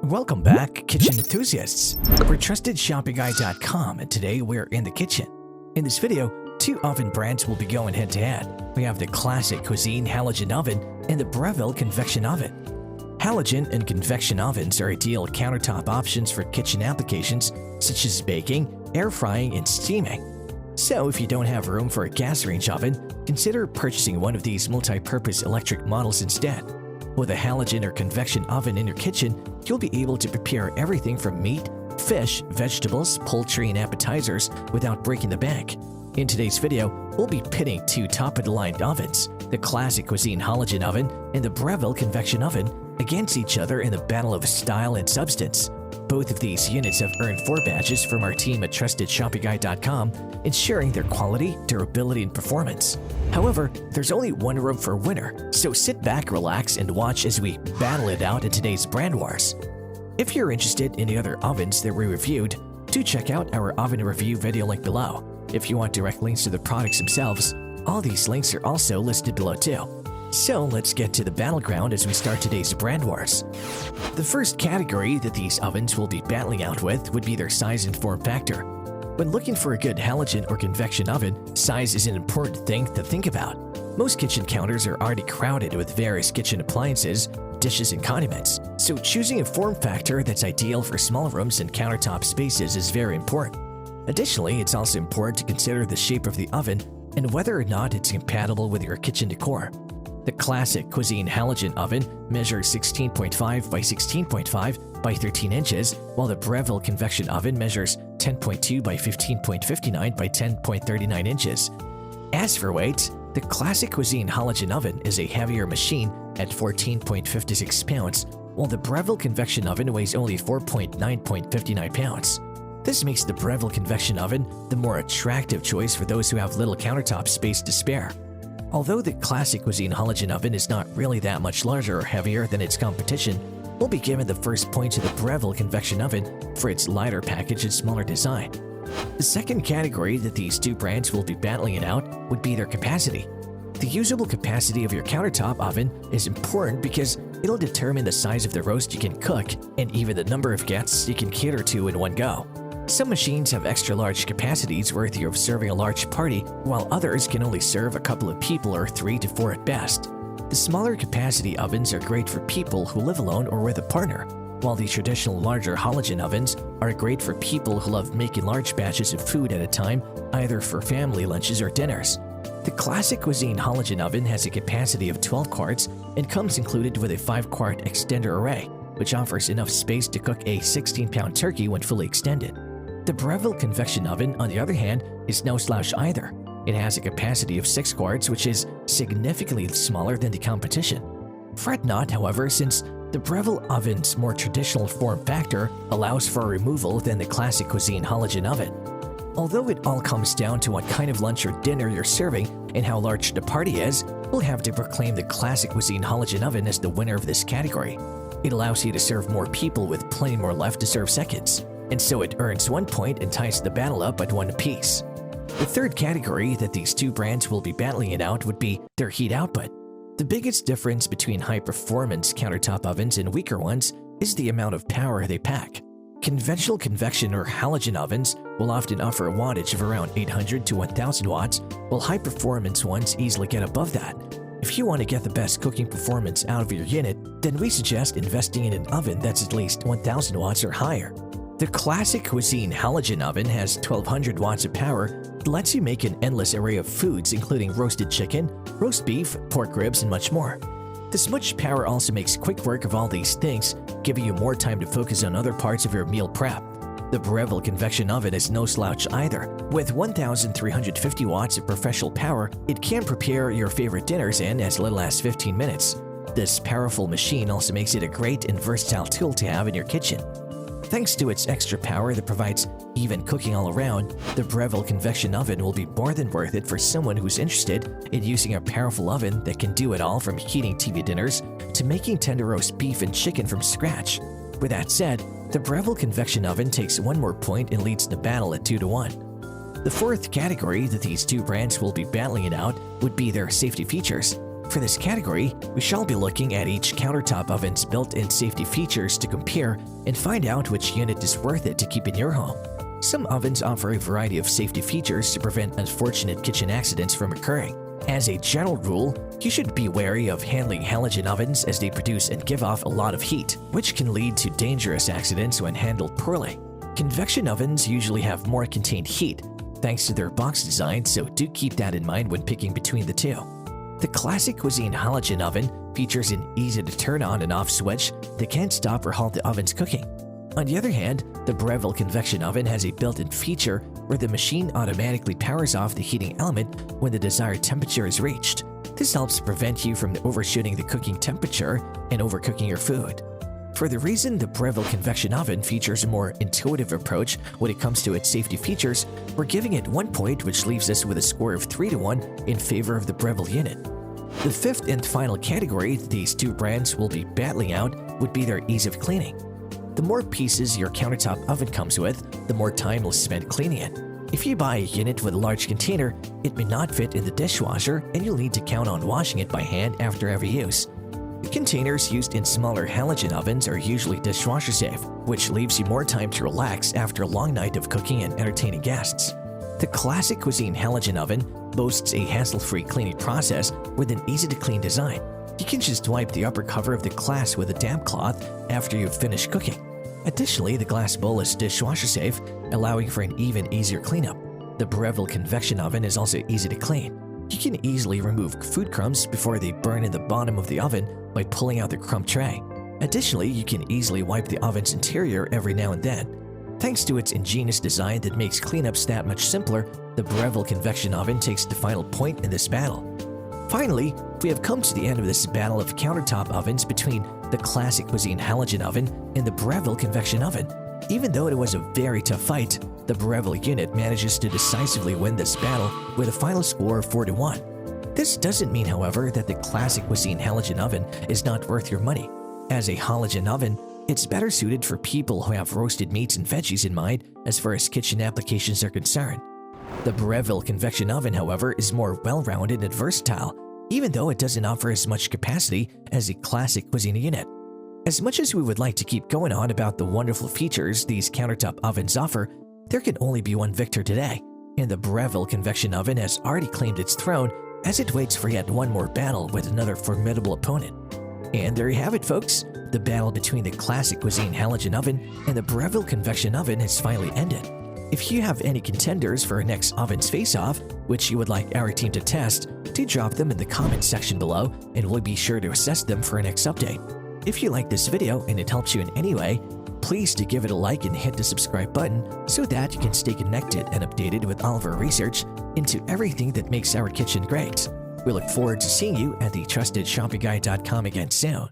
Welcome back, kitchen enthusiasts. We're TrustedShoppingGuide.com, and today we're in the kitchen. In this video, two oven brands will be going head-to-head. We have the Classic Cuisine Halogen Oven and the Breville Convection Oven. Halogen and convection ovens are ideal countertop options for kitchen applications such as baking, air frying, and steaming. So if you don't have room for a gas range oven, consider purchasing one of these multi-purpose electric models instead. With a halogen or convection oven in your kitchen, you'll be able to prepare everything from meat, fish, vegetables, poultry, and appetizers without breaking the bank. In today's video, we'll be pitting two top-of-the-line ovens, the Classic Cuisine Halogen Oven and the Breville Convection Oven, against each other in the battle of style and substance. Both of these units have earned 4 badges from our team at TrustedShoppingGuide.com, ensuring their quality, durability, and performance. However, there's only one room for a winner, so sit back, relax, and watch as we battle it out in today's brand wars. If you're interested in the other ovens that we reviewed, do check out our oven review video link below. If you want direct links to the products themselves, all these links are also listed below too. So let's get to the battleground as we start today's brand wars. The first category that these ovens will be battling out with would be their size and form factor. When looking for a good halogen or convection oven, size is an important thing to think about. Most kitchen counters are already crowded with various kitchen appliances, dishes, and condiments, so choosing a form factor that's ideal for small rooms and countertop spaces is very important. Additionally, it's also important to consider the shape of the oven and whether or not it's compatible with your kitchen decor. The Classic Cuisine Halogen Oven measures 16.5 by 16.5 by 13 inches, while the Breville Convection Oven measures 10.2 by 15.59 by 10.39 inches. As for weight, the Classic Cuisine Halogen Oven is a heavier machine at 14.56 pounds, while the Breville Convection Oven weighs only 4.59 pounds. This makes the Breville Convection Oven the more attractive choice for those who have little countertop space to spare. Although the Classic Cuisine Halogen Oven is not really that much larger or heavier than its competition, we'll be given the first point to the Breville Convection Oven for its lighter package and smaller design. The second category that these two brands will be battling it out would be their capacity. The usable capacity of your countertop oven is important because it'll determine the size of the roast you can cook and even the number of guests you can cater to in one go. Some machines have extra large capacities worthy of serving a large party, while others can only serve a couple of people or 3 to 4 at best. The smaller capacity ovens are great for people who live alone or with a partner, while the traditional larger halogen ovens are great for people who love making large batches of food at a time, either for family lunches or dinners. The Classic Cuisine Halogen Oven has a capacity of 12 quarts and comes included with a 5-quart extender array, which offers enough space to cook a 16-pound turkey when fully extended. The Breville Convection Oven, on the other hand, is no slouch either. It has a capacity of 6 quarts, which is significantly smaller than the competition. Fret not, however, since the Breville Oven's more traditional form factor allows for removal than the Classic Cuisine Halogen Oven. Although it all comes down to what kind of lunch or dinner you're serving and how large the party is, we'll have to proclaim the Classic Cuisine Halogen Oven as the winner of this category. It allows you to serve more people with plenty more left to serve seconds, and so it earns 1 point and ties the battle up at 1 apiece. The third category that these two brands will be battling it out would be their heat output. The biggest difference between high-performance countertop ovens and weaker ones is the amount of power they pack. Conventional convection or halogen ovens will often offer a wattage of around 800 to 1000 watts, while high-performance ones easily get above that. If you want to get the best cooking performance out of your unit, then we suggest investing in an oven that's at least 1000 watts or higher. The Classic Cuisine Halogen Oven has 1200 watts of power that lets you make an endless array of foods including roasted chicken, roast beef, pork ribs, and much more. This much power also makes quick work of all these things, giving you more time to focus on other parts of your meal prep. The Breville Convection Oven is no slouch either. With 1350 watts of professional power, it can prepare your favorite dinners in as little as 15 minutes. This powerful machine also makes it a great and versatile tool to have in your kitchen. Thanks to its extra power that provides even cooking all around, the Breville Convection Oven will be more than worth it for someone who's interested in using a powerful oven that can do it all from heating TV dinners to making tender roast beef and chicken from scratch. With that said, the Breville Convection Oven takes 1 more point and leads the battle at 2 to 1. The fourth category that these two brands will be battling it out would be their safety features. For this category, we shall be looking at each countertop oven's built-in safety features to compare and find out which unit is worth it to keep in your home. Some ovens offer a variety of safety features to prevent unfortunate kitchen accidents from occurring. As a general rule, you should be wary of handling halogen ovens as they produce and give off a lot of heat, which can lead to dangerous accidents when handled poorly. Convection ovens usually have more contained heat, thanks to their box design, so do keep that in mind when picking between the two. The Classic Cuisine Halogen Oven features an easy-to-turn on and off switch that can't stop or halt the oven's cooking. On the other hand, the Breville Convection Oven has a built-in feature where the machine automatically powers off the heating element when the desired temperature is reached. This helps prevent you from overshooting the cooking temperature and overcooking your food. For the reason the Breville Convection Oven features a more intuitive approach when it comes to its safety features, we're giving it 1 point, which leaves us with a score of 3-1 in favor of the Breville unit. The fifth and final category these two brands will be battling out would be their ease of cleaning. The more pieces your countertop oven comes with, the more time you'll spend cleaning it. If you buy a unit with a large container, it may not fit in the dishwasher and you'll need to count on washing it by hand after every use. The containers used in smaller halogen ovens are usually dishwasher safe, which leaves you more time to relax after a long night of cooking and entertaining guests. The Classic Cuisine Halogen Oven boasts a hassle-free cleaning process with an easy-to-clean design. You can just wipe the upper cover of the glass with a damp cloth after you've finished cooking. Additionally, the glass bowl is dishwasher safe, allowing for an even easier cleanup. The Breville Convection Oven is also easy to clean. You can easily remove food crumbs before they burn in the bottom of the oven by pulling out the crumb tray. Additionally, you can easily wipe the oven's interior every now and then. Thanks to its ingenious design that makes cleanups that much simpler, the Breville Convection Oven takes the final point in this battle. Finally, we have come to the end of this battle of countertop ovens between the Classic Cuisine Halogen Oven and the Breville Convection Oven. Even though it was a very tough fight, the Breville unit manages to decisively win this battle with a final score of 4-1. This doesn't mean, however, that the Classic Cuisine Halogen Oven is not worth your money. As a halogen oven, it's better suited for people who have roasted meats and veggies in mind as far as kitchen applications are concerned. The Breville Convection Oven, however, is more well-rounded and versatile, even though it doesn't offer as much capacity as the Classic Cuisine unit. As much as we would like to keep going on about the wonderful features these countertop ovens offer, there can only be one victor today, and the Breville Convection Oven has already claimed its throne as it waits for yet one more battle with another formidable opponent. And there you have it, folks. The battle between the Classic Cuisine Halogen Oven and the Breville Convection Oven has finally ended. If you have any contenders for our next ovens face-off, which you would like our team to test, do drop them in the comments section below and we'll be sure to assess them for our next update. If you like this video and it helps you in any way, please do give it a like and hit the subscribe button so that you can stay connected and updated with all of our research into everything that makes our kitchen great. We look forward to seeing you at the TrustedShoppingGuide.com again soon.